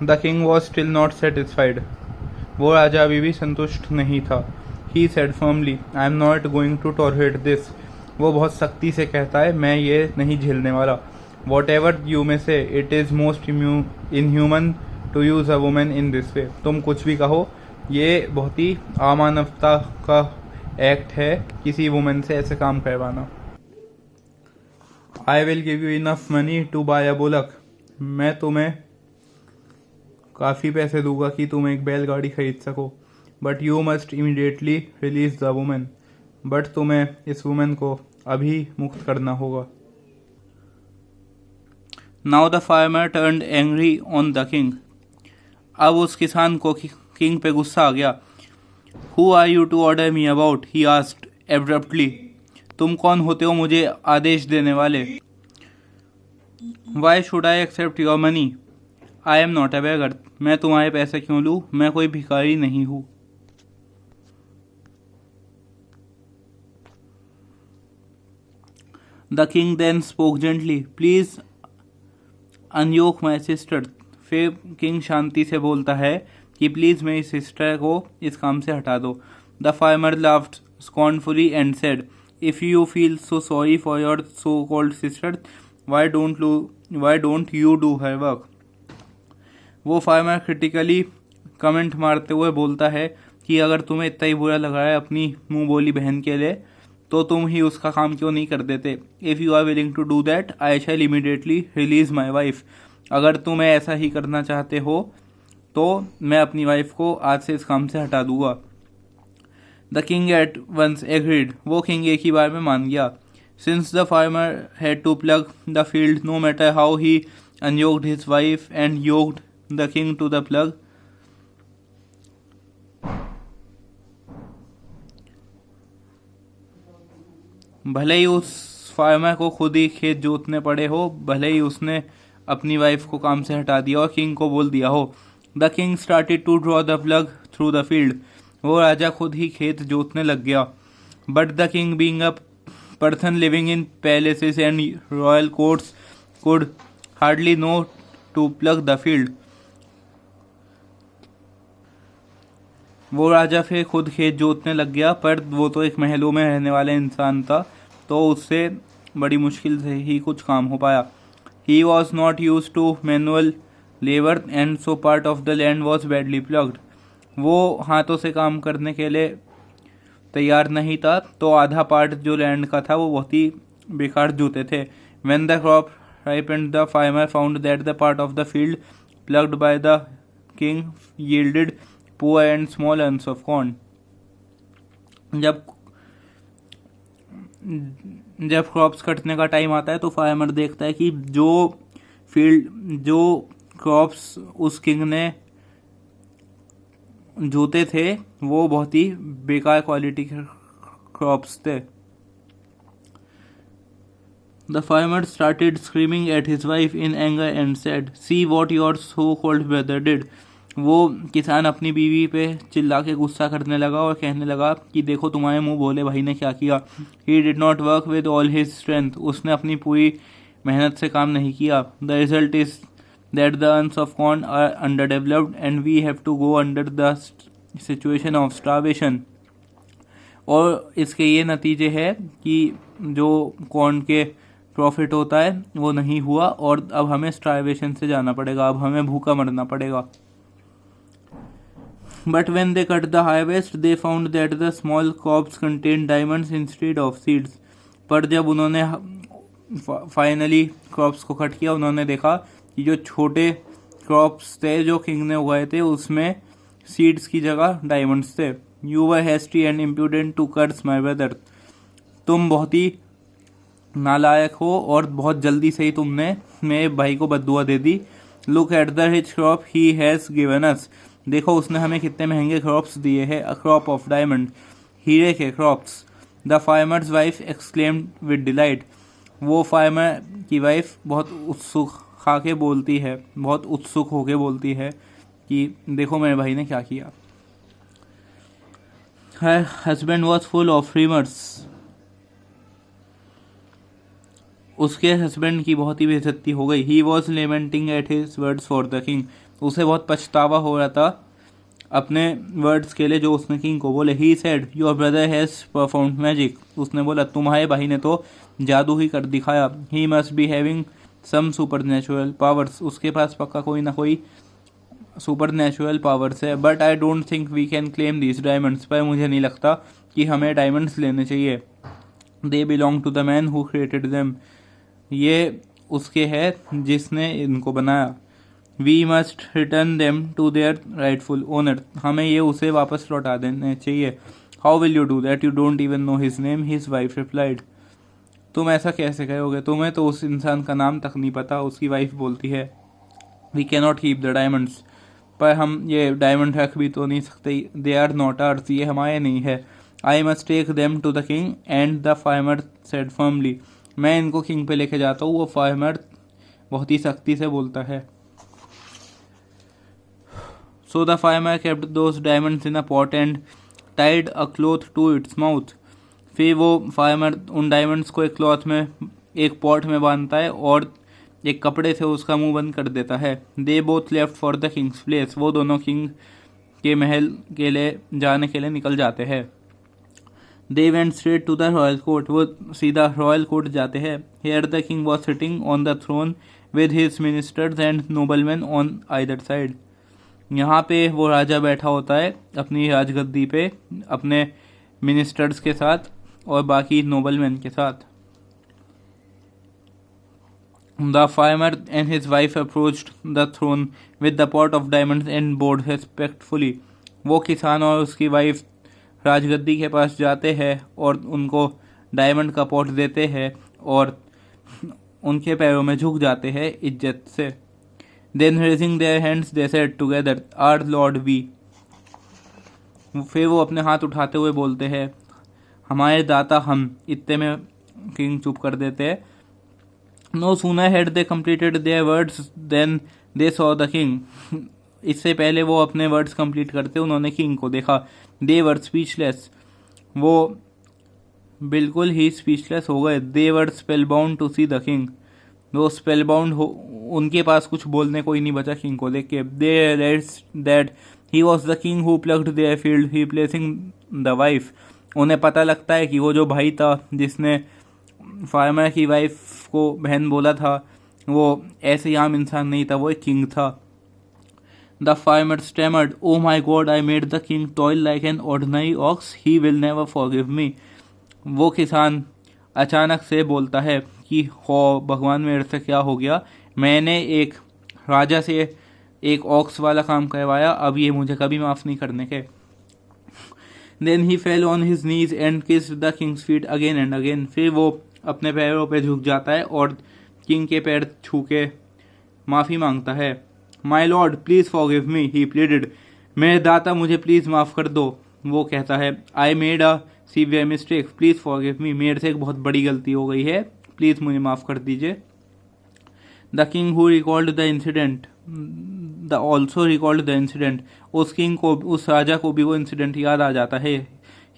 The king was still not satisfied. वो राजा अभी भी संतुष्ट नहीं था. He said firmly, I am not going to tolerate this. वो बहुत सख्ती से कहता है, मैं ये नहीं झेलने वाला. वॉट एवर यू में से, it is most inhuman to use a women in this way. तुम कुछ भी कहो, ये बहुत ही अमानवता का एक्ट है किसी वुमेन से ऐसे काम करवाना. I will give you enough money to buy a bullock. मैं तुम्हें काफ़ी पैसे दूंगा कि तुम एक बैलगाड़ी खरीद सको. But you must immediately release the women. बट तुम्हें इस वुमेन को अभी मुक्त करना होगा. Now the farmer turned angry on the king. अब उस किसान को किंग पे गुस्सा आ गया. Who are you to order me about, he asked abruptly. तुम कौन होते हो मुझे आदेश देने वाले. Why should I accept your money, I am not a beggar. मैं तुम्हारे पैसे क्यों लूँ, मैं कोई भिखारी नहीं हूँ. The king then spoke gently, please unyoke my sister. फिर किंग शांति से बोलता है कि प्लीज़ मेरी सिस्टर को इस काम से हटा दो. The farmer laughed scornfully and said, if you feel so sorry for your so called sister, why don't you do her work. वो फार्मर क्रिटिकली कमेंट मारते हुए बोलता है कि अगर तुम्हें इतना ही बुरा लग रहा है अपनी मुंह बोली बहन के लिए, तो तुम ही उसका काम क्यों नहीं कर देते. If you are willing to do that, I shall immediately release my wife. अगर तुम्हें ऐसा ही करना चाहते हो तो मैं अपनी वाइफ को आज से इस काम से हटा दूंगा. The king at once agreed. वो किंग एक ही बार में मान गया. Since the farmer had to plough the field no matter how he unyoked his wife and yoked the king to the plough. भले ही उस फार्मर को खुद ही खेत जोतने पड़े हो, भले ही उसने अपनी वाइफ को काम से हटा दिया और किंग को बोल दिया हो. The king started to draw the plough through the field. वो राजा खुद ही खेत जोतने लग गया. But the king being a person living in palaces and royal courts could hardly know to plough the field. वो राजा फिर खुद खेत जोतने लग गया, पर वो तो एक महलों में रहने वाला इंसान था, तो उससे बड़ी मुश्किल से ही कुछ काम हो पाया. He was not used to manual labor and so part of the land was badly plugged. वो हाथों से काम करने के लिए तैयार नहीं था, तो आधा पार्ट जो लैंड का था वो बहुत ही बेकार जोते थे. When the crop ripened, the farmer found that the part of the field plugged by the king yielded poor and small earns of corn. जब क्रॉप्स कटने का टाइम आता है तो फार्मर देखता है कि जो क्रॉप्स उस किंग ने जोते थे वो बहुत ही बेकार क्वालिटी के क्रॉप्स थे. The farmer started screaming at his wife in anger and said, see what your so called brother did. वो किसान अपनी बीवी पे चिल्ला के गुस्सा करने लगा और कहने लगा कि देखो तुम्हारे मुंह बोले भाई ने क्या किया. He did not work with all his strength. उसने अपनी पूरी मेहनत से काम नहीं किया. The result is that the ears of corn are under developed and we have to go under the situation of starvation. और इसके ये नतीजे है कि जो कॉर्न के प्रॉफिट होता है वो नहीं हुआ और अब हमें स्टारवेशन से जाना पड़ेगा, अब हमें भूखा मरना पड़ेगा. But when they cut the harvest, they found that the small crops contained diamonds instead of seeds. पर जब उन्होंने फाइनली क्रॉप्स को कट किया, उन्होंने देखा कि जो छोटे क्रॉप्स थे जो किंग ने उगाए थे उसमें सीड्स की जगह डायमंड्स थे. You were hasty and impudent to curse my brother. तुम बहुत ही नालायक हो और बहुत जल्दी से ही तुमने मेरे भाई को बद्दुआ दे दी. Look at the rich crop he has given us. देखो उसने हमें कितने महंगे क्रॉप्स दिए हैं. अ क्रॉप ऑफ डायमंड, हीरे के crops. The farmer's wife exclaimed with delight. वो फार्मर की वाइफ बहुत उत्सुक होके बोलती है कि देखो मेरे भाई ने क्या किया. Her husband was full of remorse. उसके हस्बैंड की बहुत ही बेइज्जती हो गई. He was lamenting at his words for the king. उसे बहुत पछतावा हो रहा था अपने वर्ड्स के लिए जो उसने किंग को बोले। He said your brother has performed magic, उसने बोला तुम्हारे भाई ने तो जादू ही कर दिखाया। He must be having some super natural powers, उसके पास पक्का कोई ना कोई सुपर नेचुरल पावर्स है। But I don't think we can claim this diamonds, पर मुझे नहीं लगता कि हमें डायमंड्स लेने चाहिए। They belong to the man who created them, ये उसके है जिसने इनको बनाया। We must return them to their rightful owner, हमें ये उसे वापस लौटा देने चाहिए। How will you do that, you don't even know his name, his wife replied. तुम ऐसा कैसे करोगे, तुम्हें तो उस इंसान का नाम तक नहीं पता, उसकी वाइफ बोलती है। We cannot keep the diamonds, पर हम ये डायमंड रख भी तो नहीं सकते। दे आर नॉट आर्स, ये हमारे नहीं है। I must take them to the king and the farmer said firmly, मैं इनको किंग पे लेके जाता हूँ, वो फार्मर बहुत ही सख्ती से बोलता है। So the farmer kept those diamonds in a pot and tied a cloth to its mouth, फिर वो फार्मर उन डायमंड्स को एक क्लॉथ में एक पॉट में बांधता है और एक कपड़े से उसका मुंह बंद कर देता है। They both left for the Kings place, वो दोनों किंग के महल के लिए जाने के लिए निकल जाते हैं। They went straight to the royal court, वो सीधा रॉयल कोर्ट जाते हैं। Here the king was sitting on the throne with his ministers and nobleman on either side, यहाँ पे वो राजा बैठा होता है अपनी राजगद्दी पे अपने मिनिस्टर्स के साथ और बाकी नोबलमैन के साथ। The farmer and his wife approached the throne with the pot of diamonds and bowed respectfully, वो किसान और उसकी वाइफ राजगद्दी के पास जाते हैं और उनको डायमंड का पॉट देते हैं और उनके पैरों में झुक जाते हैं इज्जत से। Then raising their hands they said together our lord we, फिर वो अपने हाथ उठाते हुए बोलते हैं हमारे दाता हम। इतने में किंग चुप कर देते हैं। No sooner had they completed their words than they saw the king, इससे पहले वो अपने वर्ड्स कंप्लीट करते उन्होंने किंग को देखा। दे वर स्पीचलेस, वो बिल्कुल ही स्पीचलेस हो गए। They were spellbound to see the king, वो स्पेल बाउंड हो, उनके पास कुछ बोलने को ही नहीं बचा किंग को देख के। They realised that he was the king who plugged their field he placing the wife, उन्हें पता लगता है कि वो जो भाई था जिसने फार्मर की वाइफ को बहन बोला था वो ऐसे ही आम इंसान नहीं था, वो एक किंग था। The farmer stammered oh my God I made the king toil like an ordinary ox, he will never forgive me, वो किसान अचानक से बोलता है कि हो भगवान मेरे से क्या हो गया, मैंने एक राजा से एक ऑक्स वाला काम करवाया, अब ये मुझे कभी माफ़ नहीं करने के। Then he fell on his knees and kissed the king's feet again and again, फिर वो अपने पैरों पे झुक जाता है और किंग के पैर छू के माफ़ी मांगता है। My lord please forgive me, he pleaded, मेरे दाता मुझे प्लीज़ माफ़ कर दो, वो कहता है। I made a severe mistake please forgive me, मेरे से एक बहुत बड़ी गलती हो गई है, प्लीज़ मुझे माफ़ कर दीजिए। The king who recalled the incident the also recalled the incident, उस किंग को उस राजा को भी वो इंसिडेंट याद आ जाता है।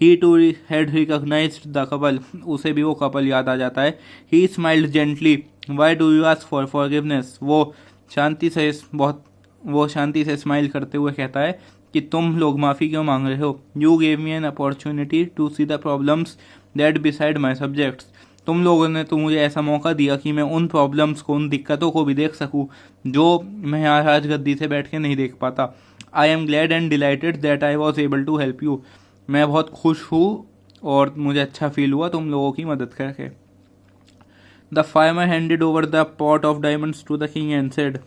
He too had recognised the couple, उसे भी वो कपल याद आ जाता है। He smiled gently why do you ask for forgiveness, वो शांति से स्माइल करते हुए कहता है कि तुम लोग माफ़ी क्यों मांग रहे हो। You gave me an opportunity to see the problems that beside my subjects, तुम लोगों ने तो मुझे ऐसा मौका दिया कि मैं उन प्रॉब्लम्स को, उन दिक्कतों को भी देख सकूं जो मैं यहाँ राजगद्दी से बैठ के नहीं देख पाता। I am glad and delighted that I was able to help you, मैं बहुत खुश हूँ और मुझे अच्छा फील हुआ तुम लोगों की मदद करके। The farmer handed over the pot of diamonds to the king and said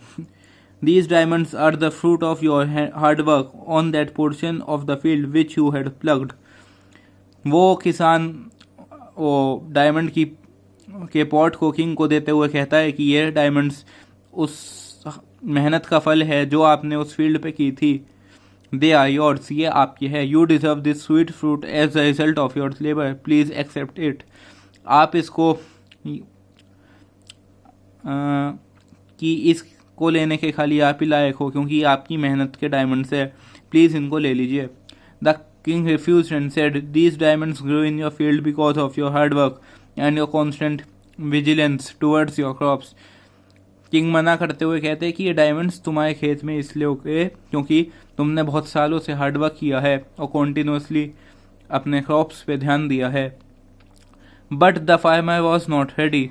These diamonds are the fruit of your hard work on that portion of the field which you had plugged. वो किसान वो diamond के pot को king को देते हुए कहता है कि ये डायमंड्स उस मेहनत का फल है जो आपने उस फील्ड पे की थी। दे आर योर्स, ये आपकी है। You deserve this sweet fruit as the result of your labour, please accept it, आप इसको कि इसको लेने के खाली आप ही लायक हो क्योंकि आपकी मेहनत के डायमंड्स है, प्लीज़ इनको ले लीजिए। The king refused and said these diamonds grow in your field because of your hard work and your constant vigilance towards your crops. King मना करते हुए कहते हैं कि ये डायमंड्स तुम्हारे खेत में इसलिए उगे क्योंकि तुमने बहुत सालों से हार्डवर्क किया है और कॉन्टिन्यूसली अपने क्रॉप्स पे ध्यान दिया है। But the farmer was not ready.